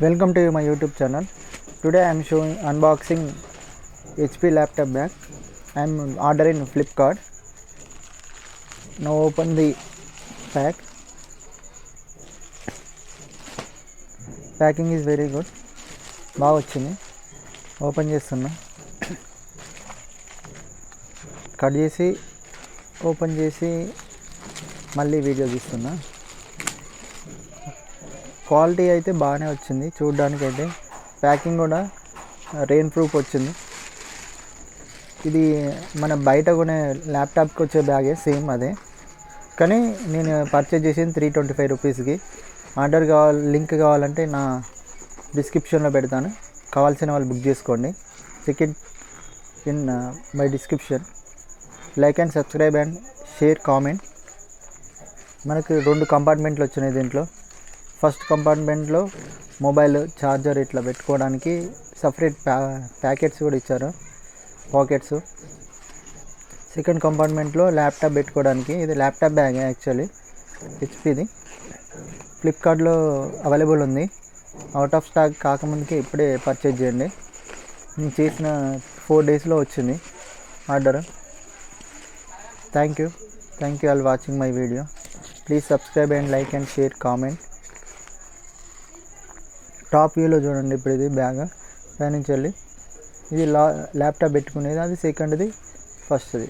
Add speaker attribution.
Speaker 1: Welcome to my YouTube channel. Today I am showing unboxing HP laptop bag. I am ordering Flipkart. Now open the pack. Packing is very good. బాగా వచ్చింది. Open చేస్తున్నా. Cut చేసి open చేసి మళ్ళీ video తీస్తున్నా. Quality అయితే బాగానే వచ్చింది. చూడడానికి అయితే ప్యాకింగ్ కూడా రెయిన్ ప్రూఫ్ వచ్చింది. ఇది మన బయట కొనే ల్యాప్టాప్కి వచ్చే బ్యాగే సేమ్ అదే, కానీ నేను పర్చేజ్ చేసింది 325 రూపీస్కి. ఆర్డర్ లింక్ కావాలంటే నా డిస్క్రిప్షన్లో పెడతాను, కావాల్సిన వాళ్ళు బుక్ చేసుకోండి. Second in my description. Like and subscribe and share comment. మనకు 2 కంపార్ట్మెంట్లు వచ్చినాయి దీంట్లో. ఫస్ట్ కంపార్ట్మెంట్లో మొబైల్ ఛార్జర్ ఇట్లా పెట్టుకోవడానికి సపరేట్ ప్యాకెట్స్ కూడా ఇచ్చారు, పాకెట్స్. సెకండ్ కంపార్ట్మెంట్లో ల్యాప్టాప్ పెట్టుకోవడానికి. ఇది ల్యాప్టాప్ బ్యాగ్ యాక్చువల్లీ, హెచ్పిది. ఫ్లిప్కార్ట్లో అవైలబుల్ ఉంది. అవుట్ ఆఫ్ స్టాక్ కాకముందుకే ఇప్పుడే పర్చేజ్ చేయండి. నేను చేసిన 4 డేస్లో వచ్చింది order. Thank you all watching my video. Please subscribe and like and share comment. Top వ్యూలో చూడండి. ఇప్పుడు ఇది బ్యాగ్ పైనుంచి వెళ్ళి ఇది ల్యాప్టాప్ పెట్టుకునేది, అది సెకండ్ది, ఫస్ట్ది.